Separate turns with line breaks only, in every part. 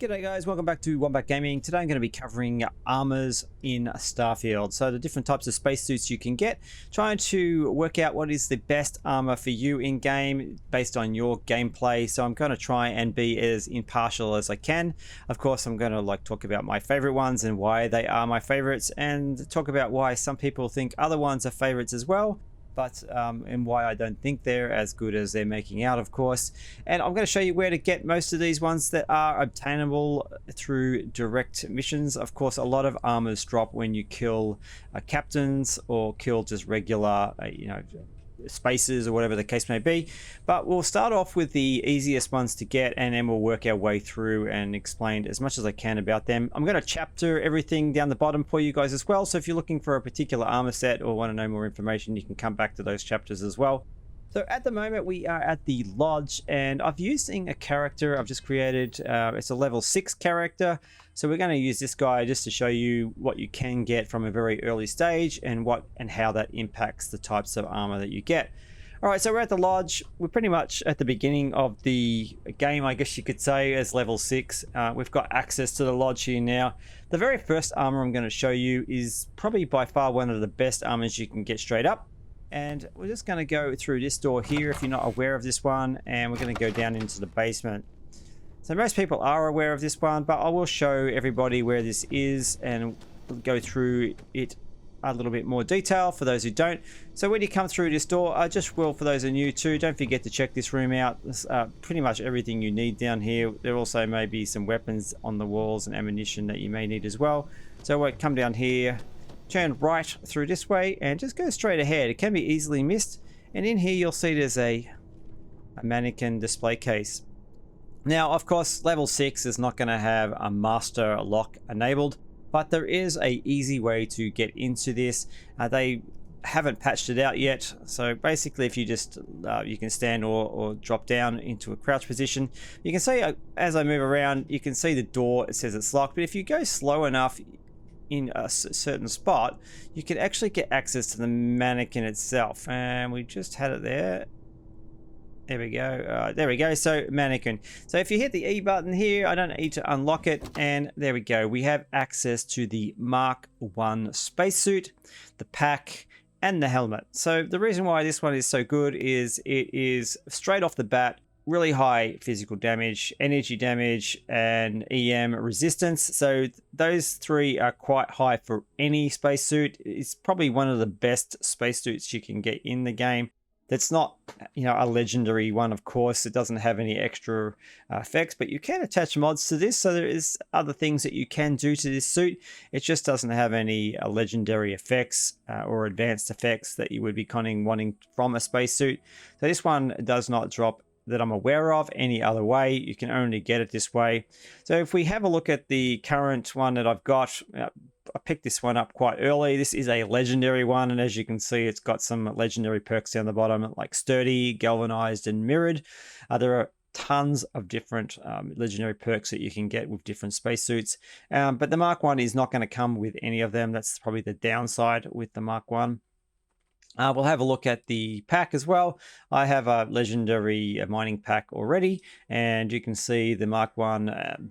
G'day guys, welcome back to Wombat Gaming. Today I'm going to be covering armors in Starfield. So the different types of spacesuits you can get, trying to work out what is the best armor for you in game based on your gameplay. So I'm going to try and be as impartial as I can. Of course, I'm going to talk about my favorite ones and why they are my favorites, and talk about why some people think other ones are favorites as well. And why I don't think they're as good as they're making out, of course. And I'm going to show you where to get most of these ones that are obtainable through direct missions. Of course, a lot of armors drop when you kill captains or kill just regular, spaces or whatever the case may be. But we'll start off with the easiest ones to get, and then we'll work our way through and explain as much as I can about them. I'm going to chapter everything down the bottom for you guys as well, so if you're looking for a particular armor set or want to know more information, you can come back to those chapters as well. So at the moment we are at the lodge, and I've using a character I've just created. It's a level 6 character, so we're going to use this guy just to show you what you can get from a very early stage and how that impacts the types of armor that you get. Alright, so we're at the lodge. We're pretty much at the beginning of the game, I guess you could say, as level 6. We've got access to the lodge here now. The very first armor I'm going to show you is probably by far one of the best armors you can get straight up. And we're just going to go through this door here if you're not aware of this one, and we're going to go down into the basement. So most people are aware of this one, but I will show everybody where this is and go through it a little bit more detail for those who don't. So when you come through this door, for those who are new too, don't forget to check this room out. There's pretty much everything you need down here. There also may be some weapons on the walls and ammunition that you may need as well. So we'll come down here, turn right through this way, and just go straight ahead. It can be easily missed, and in here you'll see there's a mannequin display case. Now of course level 6 is not going to have a master lock enabled, but there is a easy way to get into this. They haven't patched it out yet, so basically if you just you can stand or drop down into a crouch position. You can see as I move around, you can see the door, it says it's locked, but if you go slow enough in a certain spot, you can actually get access to the mannequin itself, and we just had it there. There we go. There we go. So mannequin. So if you hit the E button here, I don't need to unlock it, and there we go. We have access to the Mark 1 spacesuit, the pack, and the helmet. So the reason why this one is so good is it is straight off the bat really high physical damage, energy damage, and EM resistance. So those three are quite high for any spacesuit. It's probably one of the best spacesuits you can get in the game. That's not, a legendary one, of course. It doesn't have any extra effects, but you can attach mods to this. So there is other things that you can do to this suit. It just doesn't have any legendary effects or advanced effects that you would be wanting from a spacesuit. So this one does not drop that I'm aware of any other way. You can only get it this way. So if we have a look at the current one that I've got, I picked this one up quite early. This is a legendary one, and as you can see, it's got some legendary perks down the bottom, like sturdy, galvanized, and mirrored. There are tons of different legendary perks that you can get with different spacesuits, but the Mark 1 is not going to come with any of them. That's probably the downside with the Mark 1. We'll have a look at the pack as well. I have a legendary mining pack already, and you can see the Mark 1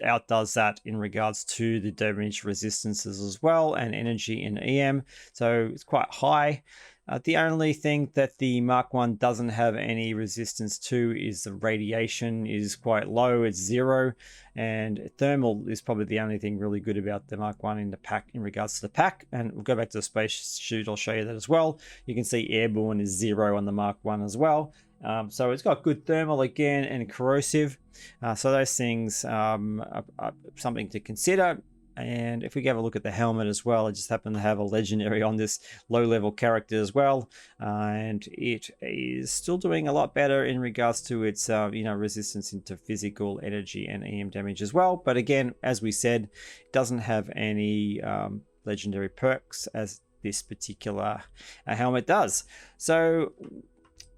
outdoes that in regards to the damage resistances as well, and energy and EM. So it's quite high. The only thing that the Mark 1 doesn't have any resistance to is the radiation is quite low. It's 0, and thermal is probably the only thing really good about the Mark 1 in the pack in regards to the pack. And we'll go back to the spacesuit. I'll show you that as well. You can see airborne is 0 on the Mark 1 as well. So it's got good thermal again and corrosive. So those things are something to consider. And if we have a look at the helmet as well, I just happen to have a legendary on this low-level character as well, and it is still doing a lot better in regards to its resistance into physical, energy, and EM damage as well. But again, as we said, it doesn't have any legendary perks as this particular helmet does. So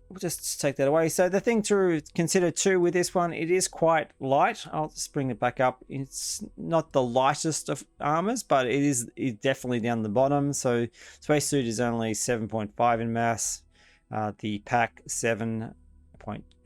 we'll just take that away. So the thing to consider too with this one, it is quite light. I'll just bring it back up. It's not the lightest of armors, but it's definitely down the bottom. So spacesuit is only 7.5 in mass. The pack 7.5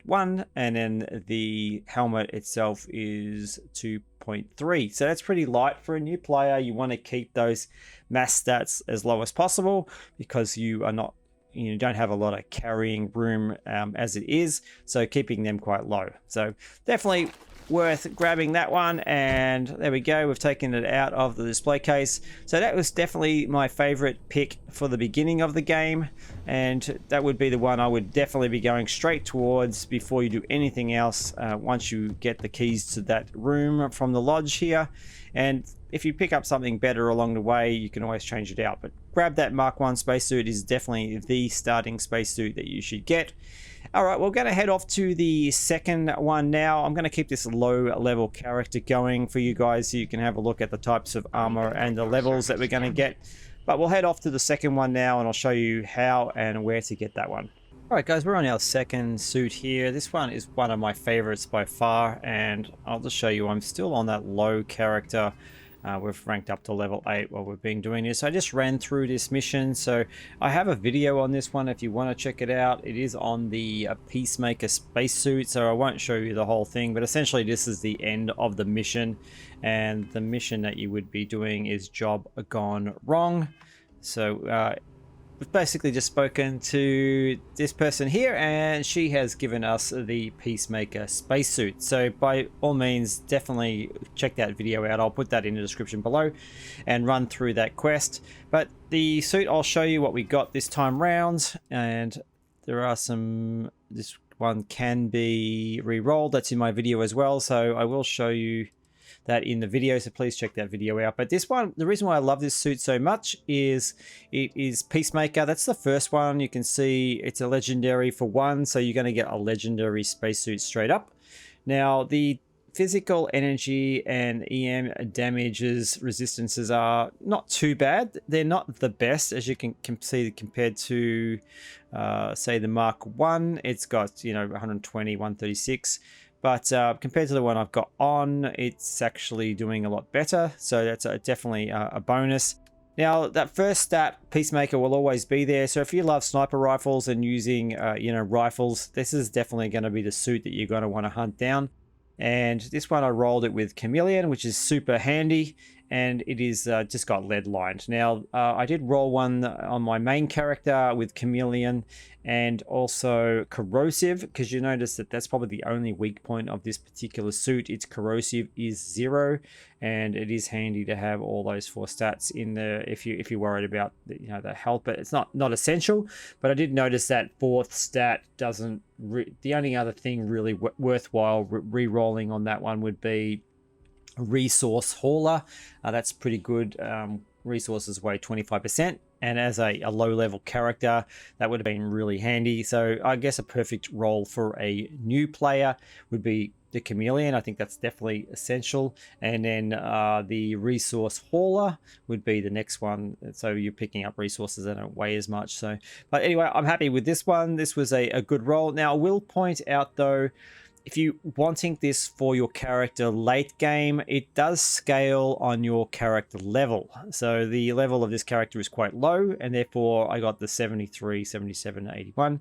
2.1, and then the helmet itself is 2.3. So that's pretty light for a new player. You want to keep those mass stats as low as possible because you don't have a lot of carrying room as it is, so keeping them quite low. So definitely worth grabbing that one. And there we go, we've taken it out of the display case. So that was definitely my favorite pick for the beginning of the game, and that would be the one I would definitely be going straight towards before you do anything else once you get the keys to that room from the lodge here. And if you pick up something better along the way, you can always change it out, but grab that Mark 1 spacesuit. Is definitely the starting spacesuit that you should get. All right, we're going to head off to the second one now. I'm going to keep this low level character going for you guys so you can have a look at the types of armor and the levels that we're going to get. But we'll head off to the second one now, and I'll show you how and where to get that one. All right, guys, we're on our second suit here. This one is one of my favorites by far, and I'll just show you I'm still on that low character. We've ranked up to level 8 while we've been doing this. I just ran through this mission, so I have a video on this one if you want to check it out. It is on the Peacemaker Spacesuit, so I won't show you the whole thing, but essentially this is the end of the mission, and the mission that you would be doing is Job Gone Wrong. So we've basically just spoken to this person here, and she has given us the Peacemaker Spacesuit. So by all means, definitely check that video out. I'll put that in the description below and run through that quest. But the suit, I'll show you what we got this time round, and there are some... This one can be re-rolled. That's in my video as well, so I will show you that in the video, so please check that video out. But this one, the reason why I love this suit so much is it is Peacemaker. That's the first one. You can see it's a legendary for 1, so you're going to get a legendary spacesuit straight up. Now, the physical energy and EM damages resistances are not too bad. They're not the best, as you can see, compared to say the Mark 1. It's got 120, 136. But compared to the one I've got on, it's actually doing a lot better. So that's definitely a bonus. Now, that first stat, Peacemaker, will always be there. So if you love sniper rifles and using, rifles, this is definitely going to be the suit that you're going to want to hunt down. And this one, I rolled it with Chameleon, which is super handy. And it is just got lead lined. Now, I did roll one on my main character with Chameleon and also Corrosive, because you notice that that's probably the only weak point of this particular suit. Its Corrosive is 0, and it is handy to have all those 4 stats in there if you're worried about the health, but it's not essential. But I did notice that 4th stat doesn't. The only other thing really worthwhile re-rolling on that one would be Resource Hauler. That's pretty good. Resources weigh 25%, and as a low level character, that would have been really handy. So I guess a perfect role for a new player would be the Chameleon. I think that's definitely essential. And then the Resource Hauler would be the next one, so you're picking up resources that don't weigh as much. So, but anyway, I'm happy with this one. This was a good roll. Now, I will point out though, if you're wanting this for your character late game, it does scale on your character level. So the level of this character is quite low, and therefore I got the 73, 77, 81.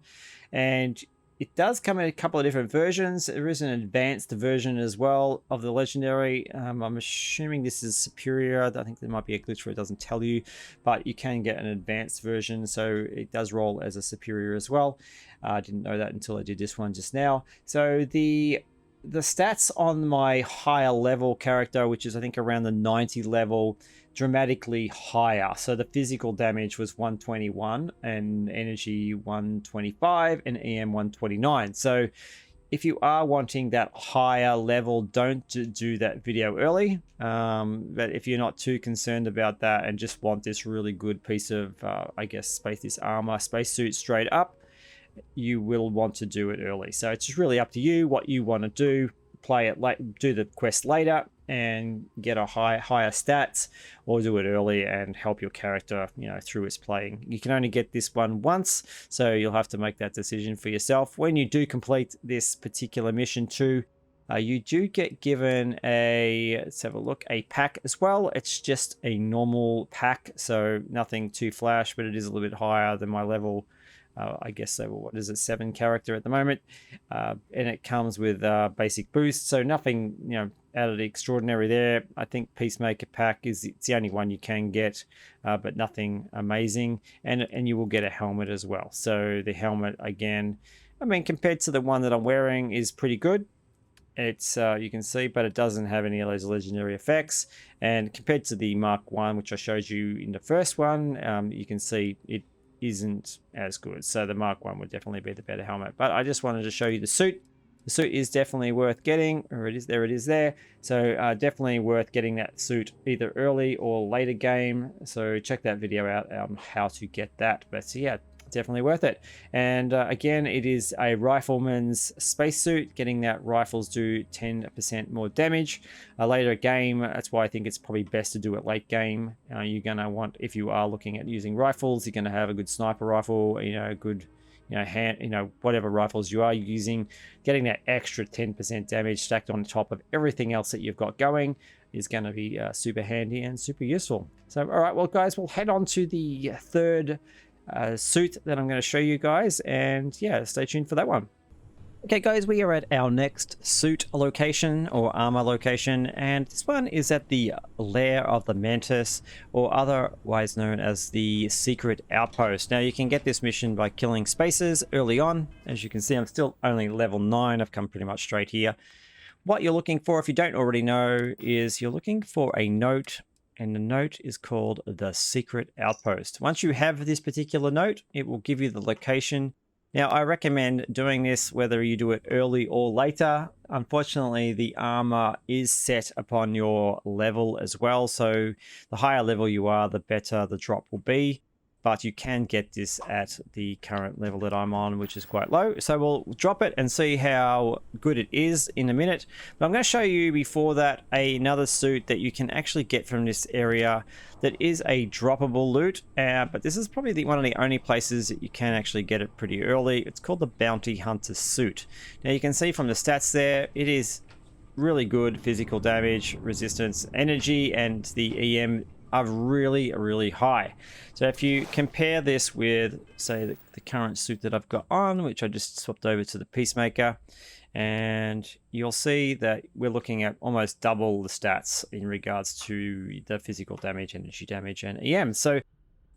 And it does come in a couple of different versions. There is an advanced version as well of the legendary. I'm assuming this is superior. I think there might be a glitch where it doesn't tell you, but you can get an advanced version, so it does roll as a superior as well. I didn't know that until I did this one just now. So the stats on my higher level character, which is I think around the 90 level, dramatically higher. So the physical damage was 121 and energy 125 and EM 129. So if you are wanting that higher level, don't do that video early. But if you're not too concerned about that and just want this really good piece of, this armor, spacesuit straight up, you will want to do it early. So it's just really up to you what you want to do. Play it late, do the quest later and get a higher stats, or do it early and help your character through its playing. You can only get this one once, so you'll have to make that decision for yourself. When you do complete this particular mission too, you do get given let's have a look, a pack as well. It's just a normal pack, so nothing too flash, but it is a little bit higher than my level I guess so. What is it, 7 character at the moment, and it comes with basic boost, so nothing out of the extraordinary there. I think Peacemaker pack it's the only one you can get, but nothing amazing, and you will get a helmet as well. So the helmet, again, I mean, compared to the one that I'm wearing, is pretty good. It's you can see, but it doesn't have any of those legendary effects, and compared to the Mark 1, which I showed you in the first one, you can see it isn't as good. So the Mark 1 would definitely be the better helmet, but I just wanted to show you the suit. The suit is definitely worth getting, or it is there. So definitely worth getting that suit either early or later game. So check that video out on how to get that. But yeah, definitely worth it. And again, it is a rifleman's spacesuit. Getting that, rifles do 10% more damage. A later game, that's why I think it's probably best to do it late game. You're gonna want, if you are looking at using rifles, you're gonna have a good sniper rifle, good whatever rifles you are using. Getting that extra 10% damage stacked on top of everything else that you've got going is going to be super handy and super useful. So all right, well guys, we'll head on to the third suit that I'm going to show you guys, and yeah, stay tuned for that one. Okay guys, we are at our next suit location or armor location, and this one is at the lair of the Mantis, or otherwise known as the secret outpost. Now you can get this mission by killing spaces early on. As you can see, I'm still only level 9. I've come pretty much straight here. What you're looking for, if you don't already know, is you're looking for a note, and the note is called the secret outpost. Once you have this particular note, it will give you the location. Now, I recommend doing this whether you do it early or later. Unfortunately, the armor is set upon your level as well. So the higher level you are, the better the drop will be. But you can get this at the current level that I'm on, which is quite low. So we'll drop it and see how good it is in a minute. But I'm going to show you before that another suit that you can actually get from this area that is a droppable loot. But this is probably one of the only places that you can actually get it pretty early. It's called the Bounty Hunter suit. Now you can see from the stats there, it is really good physical damage, resistance, energy, and the EM are really high. So if you compare this with, say, the current suit that I've got on, which I just swapped over to the Peacemaker, and you'll see that we're looking at almost double the stats in regards to the physical damage, energy damage, and EM. So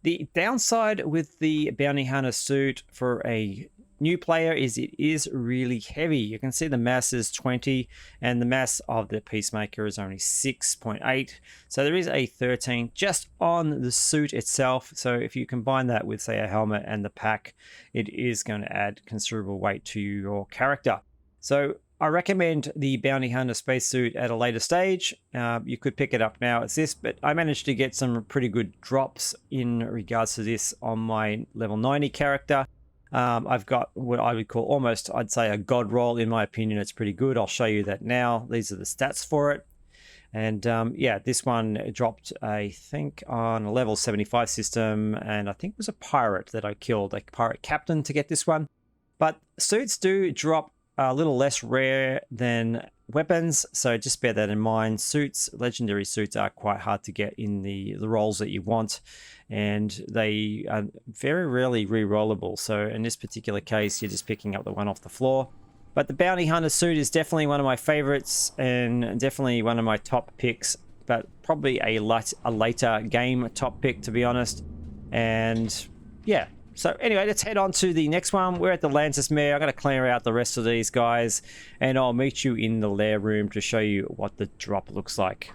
the downside with the Bounty Hunter suit for a new player is it is really heavy. You can see the mass is 20 and the mass of the Peacemaker is only 6.8. So there is a 13 just on the suit itself. So if you combine that with, say, a helmet and the pack, it is going to add considerable weight to your character. So I recommend the Bounty Hunter spacesuit at a later stage. You could pick it up now as this, but I managed to get some pretty good drops in regards to this on my level 90 character. I've got what I would call almost, I'd say, a god roll. In my opinion, it's pretty good. I'll show you that now. These are the stats for it. And yeah, this one dropped, I think, on a level 75 system. And I think it was a pirate that I killed, a pirate captain, to get this one. But suits do drop a little less rare than weapons, so just bear that in mind. Suits, legendary suits, are quite hard to get in the rolls that you want, and they are very rarely re-rollable. So in this particular case, you're just picking up the one off the floor. But the Bounty Hunter suit is definitely one of my favorites and definitely one of my top picks, but probably a later game top pick, to be honest. And yeah. So anyway, let's head on to the next one. We're at the Lantis Mare. I'm going to clear out the rest of these guys, and I'll meet you in the lair room to show you what the drop looks like.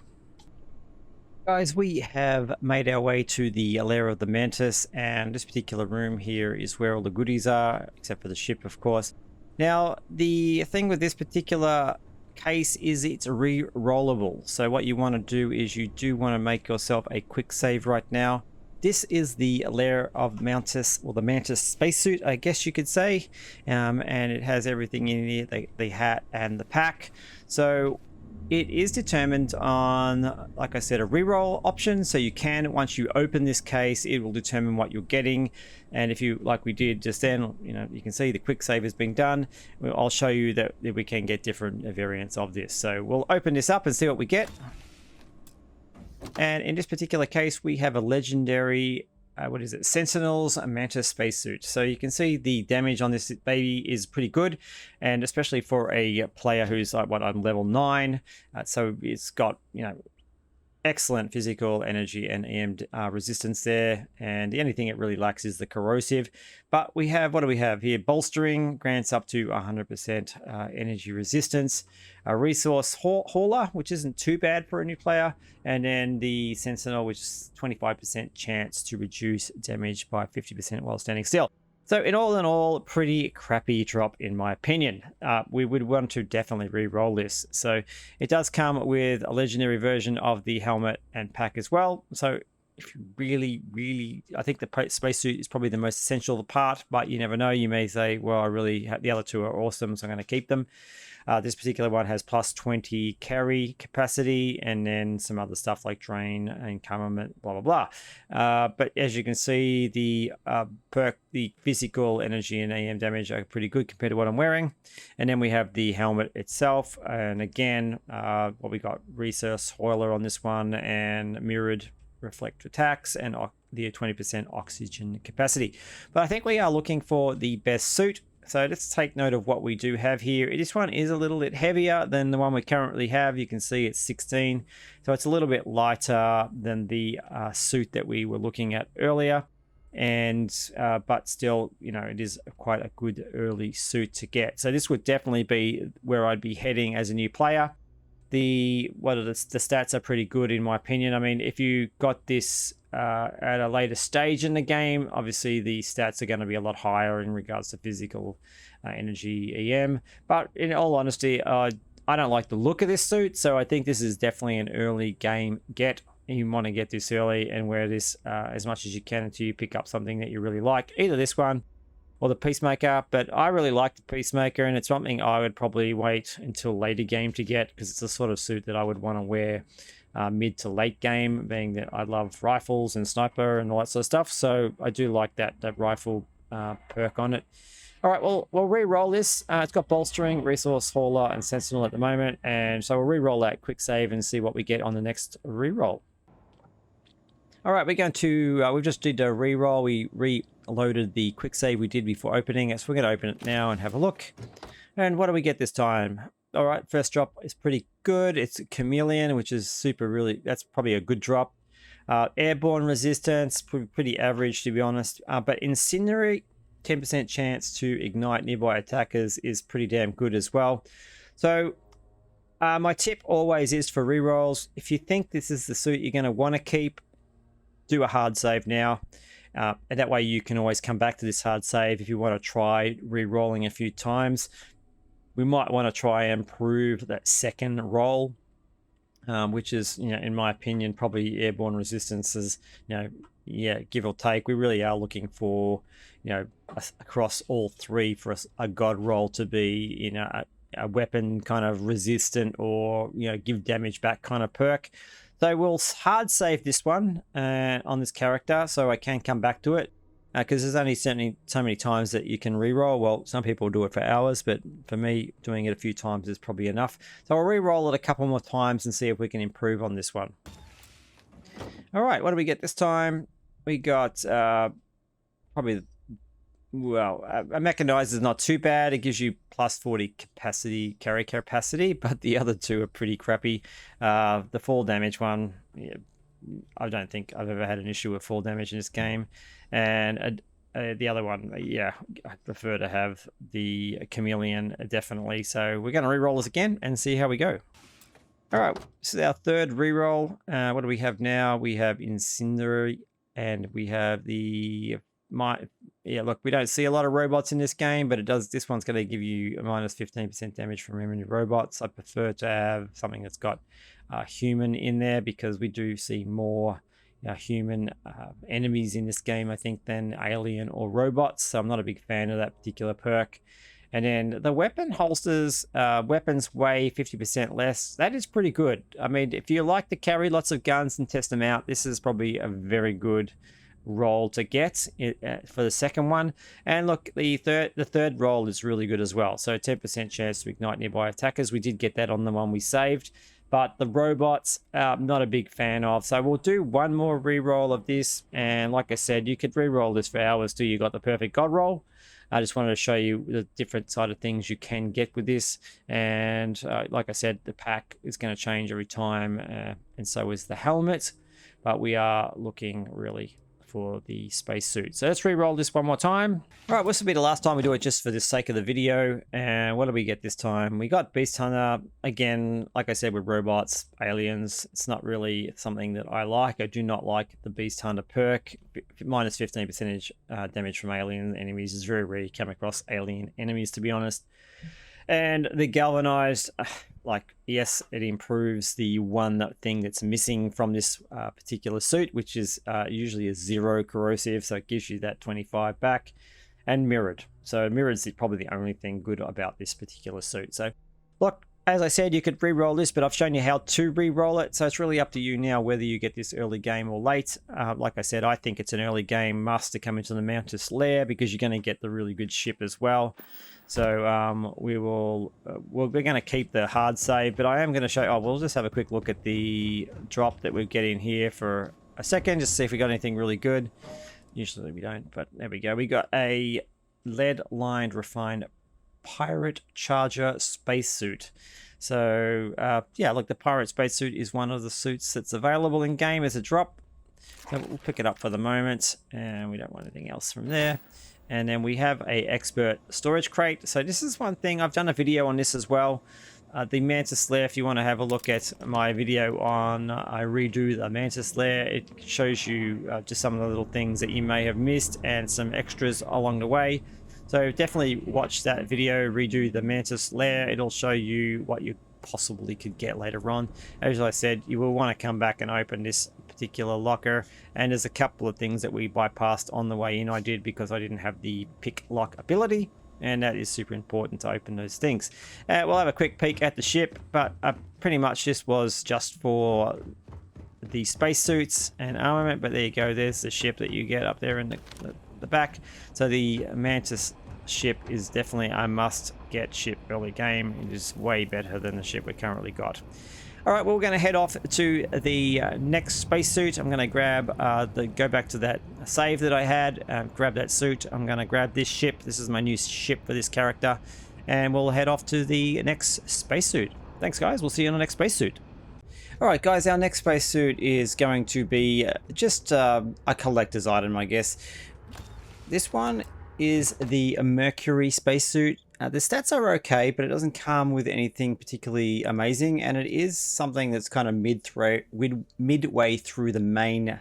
Guys, we have made our way to the lair of the Mantis, and this particular room here is where all the goodies are, except for the ship, of course. Now, the thing with this particular case is it's re-rollable. So what you want to do is you do want to make yourself a quick save right now. This is the lair of Mantis, or the Mantis spacesuit, I guess you could say. And it has everything in here, the hat and the pack. So it is determined on, like I said, a reroll option. So you can, once you open this case, it will determine what you're getting. And if you, like we did just then, you can see the quick save has been done. I'll show you that we can get different variants of this. So we'll open this up and see what we get. And in this particular case, we have a legendary what is it? Sentinel's Mantis Spacesuit. So you can see the damage on this baby is pretty good, and especially for a player who's like what, I'm level 9. So it's got, you know, excellent physical energy and EM resistance there, and the only thing it really lacks is the corrosive. But we have, what do we have here? Bolstering grants up to 100% energy resistance, a resource hauler, which isn't too bad for a new player, and then the Sentinel, which is 25% chance to reduce damage by 50% while standing still. So in all, pretty crappy drop in my opinion. We would want to definitely re-roll this. So it does come with a legendary version of the helmet and pack as well. So if you really, I think the spacesuit is probably the most essential part, but you never know. You may say, well, I really have, the other two are awesome, so I'm going to keep them. This particular one has plus 20 carry capacity, and then some other stuff like drain and encumberment, blah, blah, blah. But as you can see, the the physical energy and AM damage are pretty good compared to what I'm wearing. And then we have the helmet itself. And again, what we got, resource spoiler on this one, and mirrored reflect attacks, and the 20% oxygen capacity. But I think we are looking for the best suit. So let's take note of what we do have here. This one is a little bit heavier than the one we currently have. You can see it's 16. So it's a little bit lighter than the suit that we were looking at earlier. And but still, you know, it is quite a good early suit to get. So this would definitely be where I'd be heading as a new player. The stats are pretty good in my opinion. I mean, if you got this at a later stage in the game, obviously the stats are going to be a lot higher in regards to physical energy EM. But in all honesty, I don't like the look of this suit, so I think this is definitely an early game get. You want to get this early and wear this as much as you can until you pick up something that you really like, either this one or the Peacemaker. But I really like the Peacemaker, and it's something I would probably wait until later game to get, because it's the sort of suit that I would want to wear mid to late game, being that I love rifles and sniper and all that sort of stuff. So I do like that rifle perk on it. All right, well, we'll re-roll this. It's got bolstering, resource hauler, and sentinel at the moment, and so we'll re-roll that, quick save, and see what we get on the next re-roll. All right, we're going to, we just did a re-roll. We reloaded the quick save we did before opening it, so we're going to open it now and have a look. And what do we get this time? All right, first drop is pretty good. It's a chameleon, which is that's probably a good drop. Airborne resistance, pretty average to be honest. But incendiary, 10% chance to ignite nearby attackers is pretty damn good as well. So my tip always is for rerolls, if you think this is the suit you're going to want to keep, do a hard save now. And that way you can always come back to this hard save if you want to try re-rolling a few times. We might want to try and improve that second roll, which is, you know, in my opinion, probably airborne resistance is, you know, yeah, give or take. We really are looking for, you know, across all three for a god roll to be, you know, a weapon kind of resistant or, you know, give damage back kind of perk. So we'll hard save this one on this character so I can come back to it. Because there's only certainly so many times that you can re-roll. Well, some people do it for hours, but for me, doing it a few times is probably enough. So I'll re-roll it a couple more times and see if we can improve on this one. All right, what do we get this time? We got probably, well, a mechanized is not too bad. It gives you plus 40 carry capacity, but the other two are pretty crappy. The fall damage one, yeah, I don't think I've ever had an issue with fall damage in this game. And the other one, yeah, I prefer to have the chameleon, definitely. So we're going to re-roll this again and see how we go. All right, this is our third re-roll. What do we have now? We have incendiary, and we have the yeah, look, we don't see a lot of robots in this game, but it does. This one's going to give you a minus 15% damage from enemy robots. I prefer to have something that's got human in there, because we do see more human enemies in this game, I think, than alien or robots. So I'm not a big fan of that particular perk. And then the weapon holsters, weapons weigh 50% less. That is pretty good. I mean, if you like to carry lots of guns and test them out, this is probably a very good roll to get for the second one. And look, the third roll is really good as well. So 10% chance to ignite nearby attackers. We did get that on the one we saved. but the robots, not a big fan of. So we'll do one more re-roll of this, and like I said, you could re-roll this for hours till you got the perfect god roll. I just wanted to show you the different side of things you can get with this. And like I said, the pack is going to change every time, and so is the helmet. But we are looking really for the spacesuit. So let's re-roll this one more time. All right, this will be the last time we do it just for the sake of the video. And what do we get this time? We got Beast Hunter. Again, like I said, with robots, aliens, it's not really something that I like. I do not like the Beast Hunter perk. Minus 15% damage from alien enemies is very rare you come across alien enemies, to be honest. And the galvanized, like, yes, it improves the one thing that's missing from this particular suit, which is usually a 0 corrosive, so it gives you that 25 back. And mirrored, so mirrored is probably the only thing good about this particular suit. So look, as I said, you could re-roll this, but I've shown you how to re-roll it, so it's really up to you now whether you get this early game or late. Like I said, I think it's an early game must to come into the Mantis lair, because you're going to get the really good ship as well. So we're going to keep the hard save, but I am going to show. We'll just have a quick look at the drop that we're getting here for a second, just see if we got anything really good. Usually we don't, but there we go. We got a lead-lined refined pirate charger spacesuit. So yeah, look, the pirate spacesuit is one of the suits that's available in game as a drop. So we'll pick it up for the moment, and we don't want anything else from there. And then we have a expert storage crate. So this is one thing, I've done a video on this as well. The Mantis lair, if you want to have a look at my video on I redo the Mantis lair, it shows you just some of the little things that you may have missed and some extras along the way. So definitely watch that video, redo the Mantis lair. It'll show you what you possibly could get later on. As I said, you will want to come back and open this particular locker, and there's a couple of things that we bypassed on the way in. I did because I didn't have the pick lock ability, and that is super important to open those things. We'll have a quick peek at the ship, but pretty much this was just for the spacesuits and armament. But there you go, there's the ship that you get up there in the back. So the Mantis ship is definitely a must get ship early game. It is way better than the ship we currently got. All right, well, we're going to head off to the next spacesuit. I'm going to grab go back to that save that I had, grab that suit. I'm going to grab this ship. This is my new ship for this character, and we'll head off to the next spacesuit. Thanks, guys. We'll see you on the next spacesuit. All right, guys, our next spacesuit is going to be just a collector's item, I guess. This one is the Mercury spacesuit. The stats are okay, but it doesn't come with anything particularly amazing, and it is something that's kind of midway through the main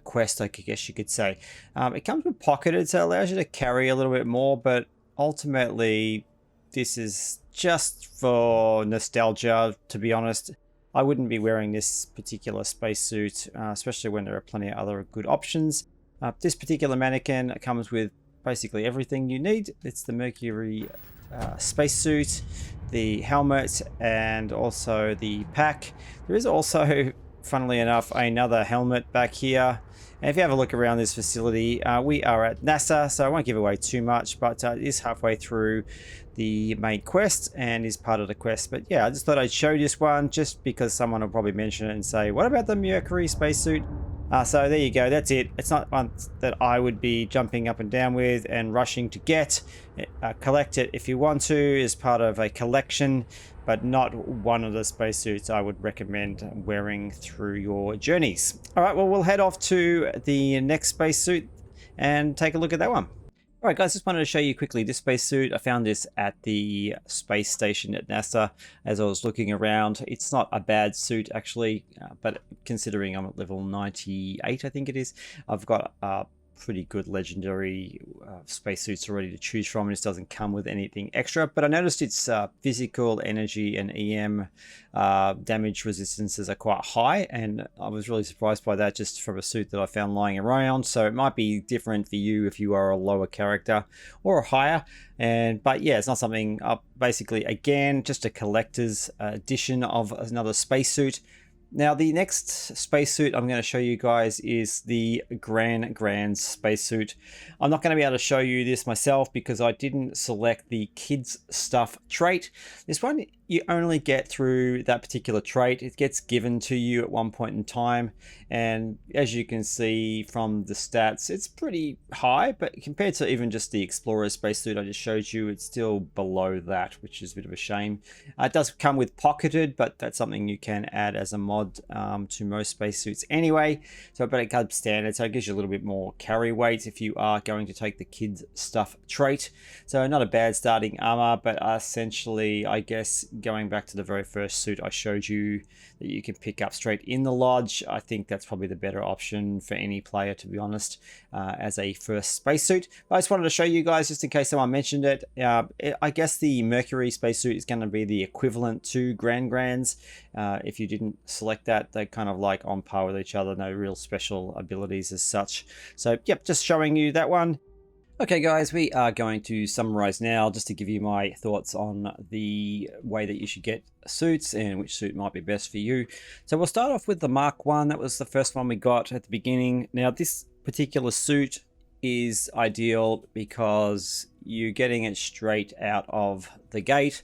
quest, I guess you could say. It comes with pocketed, so it allows you to carry a little bit more, but ultimately this is just for nostalgia, to be honest. I wouldn't be wearing this particular spacesuit, especially when there are plenty of other good options. This particular mannequin comes with basically everything you need. It's the Mercury spacesuit, the helmet, and also the pack. There is also, funnily enough, another helmet back here. And if you have a look around this facility, we are at NASA, so I won't give away too much, but it is halfway through the main quest and is part of the quest. But yeah, I just thought I'd show this one just because someone will probably mention it and say, what about the Mercury spacesuit? So there you go, that's it. It's not one that I would be jumping up and down with and rushing to get. Collect it if you want to as part of a collection, but not one of the spacesuits I would recommend wearing through your journeys. All right, well, we'll head off to the next spacesuit and take a look at that one. All right, guys, just wanted to show you quickly this spacesuit. I found this at the space station at NASA as I was looking around. It's not a bad suit, actually, but considering I'm at level 98, I think it is, I've got pretty good legendary spacesuits already to choose from. It just doesn't come with anything extra, but I noticed its physical, energy, and EM damage resistances are quite high, and I was really surprised by that just from a suit that I found lying around. So it might be different for you if you are a lower character or a higher. But yeah, it's not something basically, again, just a collector's edition of another spacesuit. Now, the next spacesuit I'm going to show you guys is the Grand spacesuit. I'm not going to be able to show you this myself because I didn't select the kids stuff trait. This one you only get through that particular trait. It gets given to you at one point in time, and as you can see from the stats, it's pretty high, but compared to even just the Explorer spacesuit I just showed you, it's still below that, which is a bit of a shame. It does come with pocketed, but that's something you can add as a mod to most spacesuits anyway. So, but it comes standard, so it gives you a little bit more carry weight if you are going to take the kids stuff trait. So not a bad starting armor, but essentially, I guess, going back to the very first suit I showed you that you can pick up straight in the lodge, I think that's probably the better option for any player, to be honest, as a first spacesuit. But I just wanted to show you guys, just in case someone mentioned it, I guess the Mercury spacesuit is going to be the equivalent to Grands. If you didn't select that, they're kind of like on par with each other, no real special abilities as such. So yep, just showing you that one. Okay guys, we are going to summarize now just to give you my thoughts on the way that you should get suits and which suit might be best for you. So we'll start off with the Mark 1. That was the first one we got at the beginning. Now this particular suit is ideal because you're getting it straight out of the gate.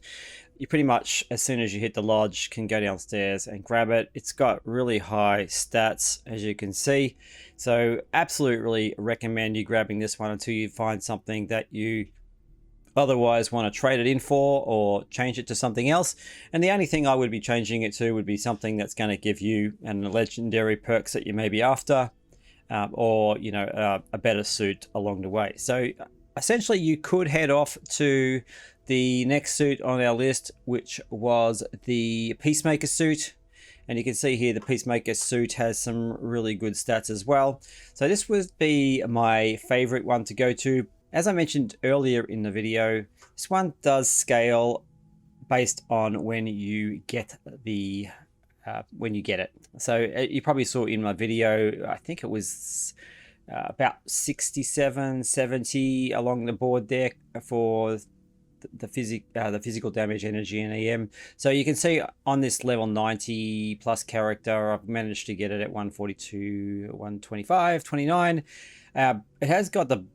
You pretty much, as soon as you hit the lodge, can go downstairs and grab it. It's got really high stats, as you can see. So absolutely recommend you grabbing this one until you find something that you otherwise want to trade it in for or change it to something else. And the only thing I would be changing it to would be something that's going to give you an legendary perks that you may be after, or, you know, a better suit along the way. So essentially you could head off to the next suit on our list, which was the Peacemaker suit. And you can see here the Peacemaker suit has some really good stats as well. So this would be my favorite one to go to. As I mentioned earlier in the video, this one does scale based on when you get the it. So you probably saw in my video, I think it was about 67, 70 along the board there for the physical damage, energy, and EM. So you can see on this level 90 plus character, I've managed to get it at 142, 125, 29. It has got the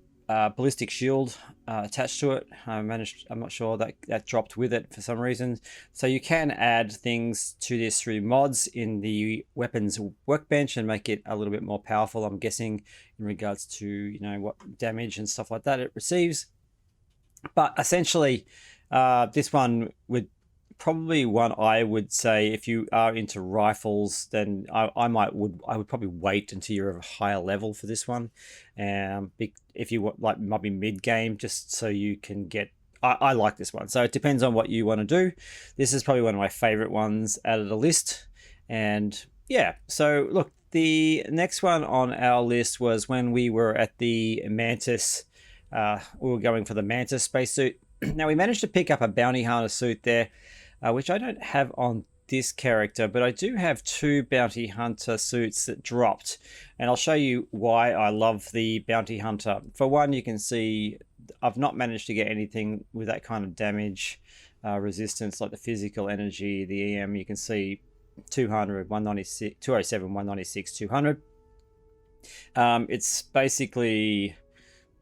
ballistic shield attached to it. I'm not sure that dropped with it for some reason. So you can add things to this through mods in the weapons workbench and make it a little bit more powerful, I'm guessing, in regards to, you know, what damage and stuff like that it receives. But essentially, this one would probably one I would say, if you are into rifles, then I would probably wait until you're of a higher level for this one. If you want, like, might be mid game, just so you can get. I like this one, so it depends on what you want to do. This is probably one of my favorite ones out of the list, and yeah. So look, the next one on our list was when we were at the Mantis. We were going for the Mantis spacesuit. Now we managed to pick up a bounty hunter suit there, which I don't have on this character, but I do have two bounty hunter suits that dropped, and I'll show you why I love the bounty hunter. For one, you can see I've not managed to get anything with that kind of damage resistance, like the physical energy, the EM. You can see 200, 196, 207, 196, 200. It's basically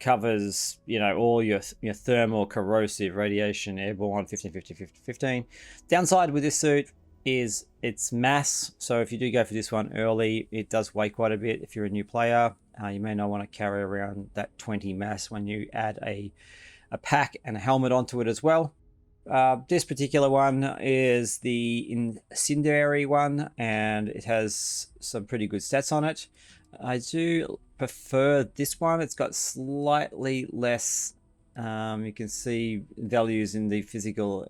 covers, you know, all your thermal, corrosive, radiation, airborne, 15, 15, 15, 15. Downside with this suit is its mass. So if you do go for this one early, it does weigh quite a bit. If you're a new player, you may not want to carry around that 20 mass when you add a pack and a helmet onto it as well. This particular one is the incendiary one, and it has some pretty good stats on it. I do prefer this one. It's got slightly less, you can see values in the physical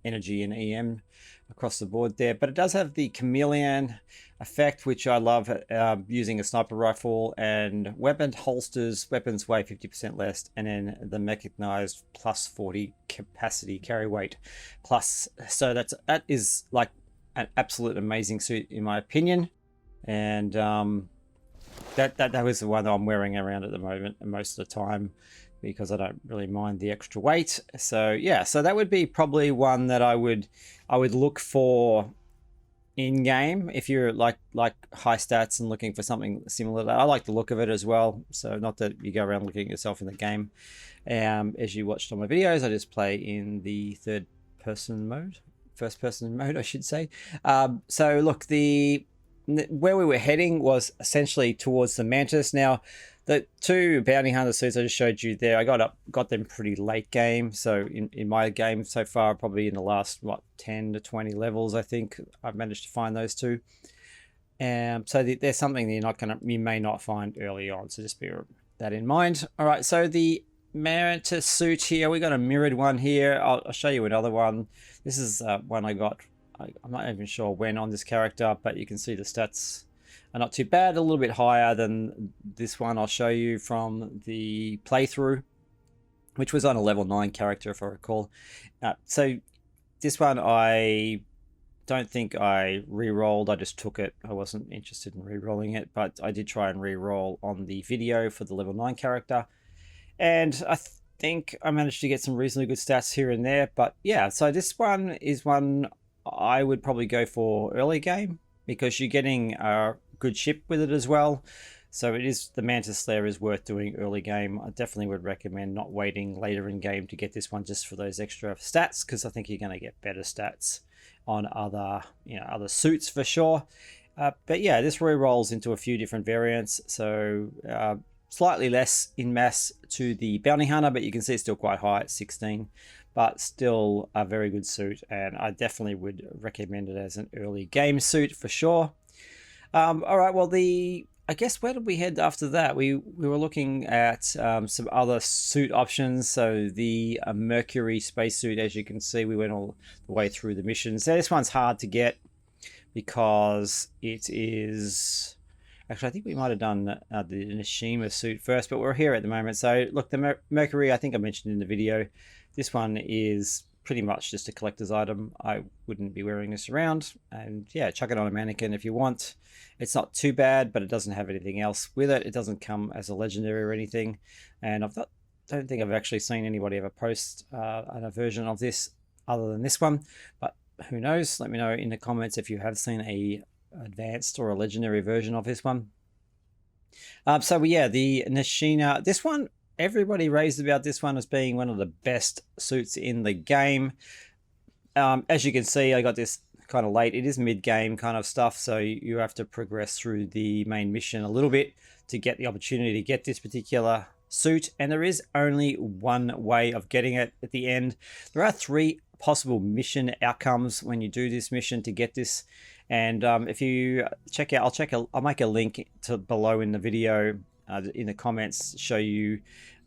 energy and EM across the board there, but it does have the chameleon effect, which I love, using a sniper rifle, and weapon holsters, weapons weigh 50% less, and then the mechanized plus 40 capacity carry weight plus. So that is like an absolute amazing suit in my opinion. And that was the one that I'm wearing around at the moment and most of the time, because I don't really mind the extra weight. So yeah, so that would be probably one that I would look for in game if you're like high stats and looking for something similar to that. I like the look of it as well, so not that you go around looking at yourself in the game. As you watched on my videos, I just play in the third person mode, first person mode, I should say. So look, where we were heading was essentially towards the Mantis. Now, the 2 bounty hunter suits I just showed you there, I got them pretty late game. So in my game so far, probably in the last 10 to 20 levels, I think I've managed to find those 2. So there's something that you may not find early on. So just bear that in mind. All right, so the Mantis suit here, we got a mirrored one here. I'll show you another one. This is one I got. I'm not even sure when on this character, but you can see the stats are not too bad. A little bit higher than this one I'll show you from the playthrough, which was on a level 9 character, if I recall. So this one I don't think I re-rolled. I just took it. I wasn't interested in re-rolling it, but I did try and re-roll on the video for the level 9 character. And I think I managed to get some reasonably good stats here and there. But yeah, so this one is one I would probably go for early game, because you're getting a good ship with it as well. So the Mantis Slayer is worth doing early game. I definitely would recommend not waiting later in game to get this one just for those extra stats, because I think you're going to get better stats on other suits for sure. But yeah, this re-rolls into a few different variants. So slightly less in mass to the bounty hunter, but you can see it's still quite high at 16. But still a very good suit, and I definitely would recommend it as an early game suit for sure. All right, well, I guess where did we head after that? We were looking at some other suit options. So the Mercury spacesuit, as you can see, we went all the way through the missions. So this one's hard to get because it is... Actually, I think we might have done the Nishina suit first, but we're here at the moment. So look, the Mercury, I think I mentioned in the video, this one is pretty much just a collector's item. I wouldn't be wearing this around. And yeah, chuck it on a mannequin if you want. It's not too bad, but it doesn't have anything else with it. It doesn't come as a legendary or anything. And don't think I've actually seen anybody ever post a version of this other than this one. But who knows? Let me know in the comments if you have seen a advanced or a legendary version of this one. So yeah, the Nishina, this one, everybody raised about this one as being one of the best suits in the game. As you can see, I got this kind of late. It is mid-game kind of stuff, so you have to progress through the main mission a little bit to get the opportunity to get this particular suit, and there is only one way of getting it at the end. There are 3 possible mission outcomes when you do this mission to get this, and if you check out, I'll make a link to below in the video in the comments to show you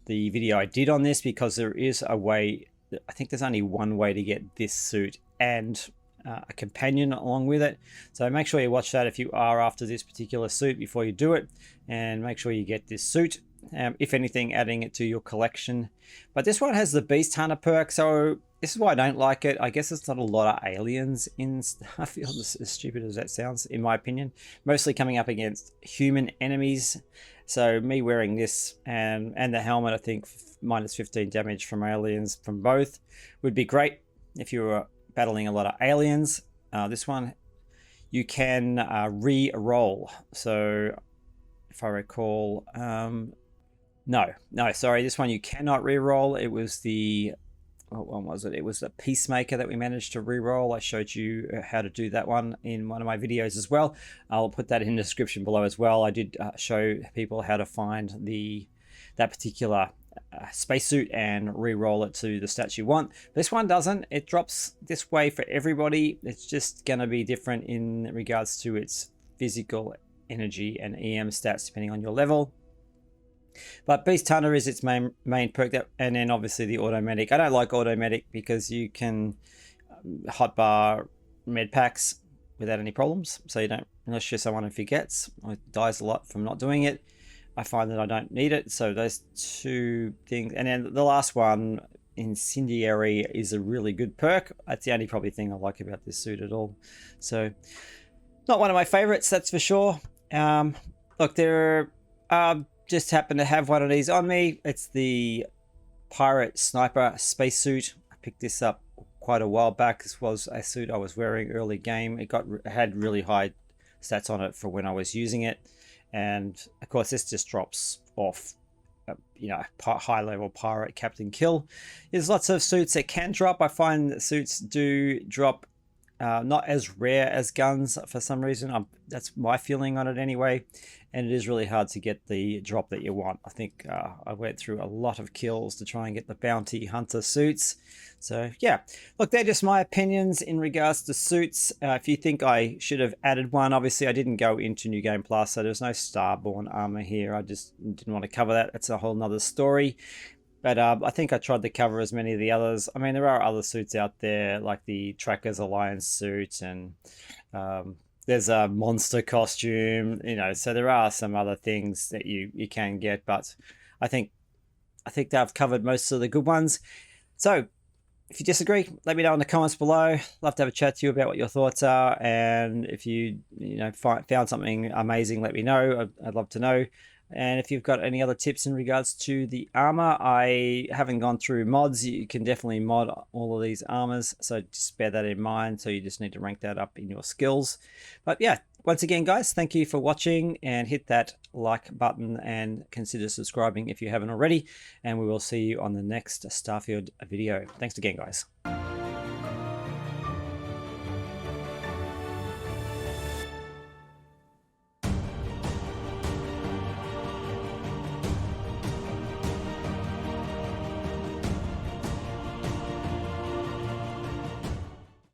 the video I did on this, because there is a way. I think there's only one way to get this suit and a companion along with it, so make sure you watch that if you are after this particular suit before you do it, and make sure you get this suit, if anything, adding it to your collection. But this one has the Beast Hunter perk, so this is why I don't like it. I guess there's not a lot of aliens in Starfield, as stupid as that sounds, in my opinion. Mostly coming up against human enemies. So me wearing this and the helmet, I think minus 15 damage from aliens from both would be great if you were battling a lot of aliens. This one, you can re-roll. So if I recall, sorry, this one you cannot re-roll. It was the... what one was it? It was the Peacemaker that we managed to re-roll. I showed you how to do that one in one of my videos as well. I'll put that in the description below as well. I did show people how to find that particular spacesuit and re-roll it to the stats you want. This one doesn't. It drops this way for everybody. It's just going to be different in regards to its physical energy and EM stats depending on your level. But Beast Hunter is its main perk, and then obviously the automatic. I don't like automatic because you can hotbar med packs without any problems. So you don't, unless you're someone who forgets or dies a lot from not doing it. I find that I don't need it. So those 2 things, and then the last one, Incendiary, is a really good perk. That's the only probably thing I like about this suit at all. So not one of my favorites, that's for sure. Look, there are. Just happen to have one of these on me. It's the Pirate Sniper Spacesuit. I picked this up quite a while back. This was a suit I was wearing early game. It had really high stats on it for when I was using it, and of course this just drops off you know, high level pirate captain kill. There's lots of suits that can drop. I find that suits do drop not as rare as guns for some reason. That's my feeling on it anyway, and it is really hard to get the drop that you want. I think I went through a lot of kills to try and get the bounty hunter suits. So yeah, look, they're just my opinions in regards to suits. If you think I should have added one, obviously I didn't go into New Game Plus, so there's no Starborn armor here. I just didn't want to cover that. That's a whole nother story. But I think I tried to cover as many of the others. I mean, there are other suits out there, like the Trackers Alliance suit, and there's a monster costume, you know, so there are some other things that you can get, but I think they've covered most of the good ones. So if you disagree, let me know in the comments below. Love to have a chat to you about what your thoughts are, and if you found something amazing, let me know. I'd love to know. And if you've got any other tips in regards to the armor, I haven't gone through mods. You can definitely mod all of these armors, so just bear that in mind. So you just need to rank that up in your skills. But yeah, once again, guys, thank you for watching, and hit that like button and consider subscribing if you haven't already. And we will see you on the next Starfield video. Thanks again, guys.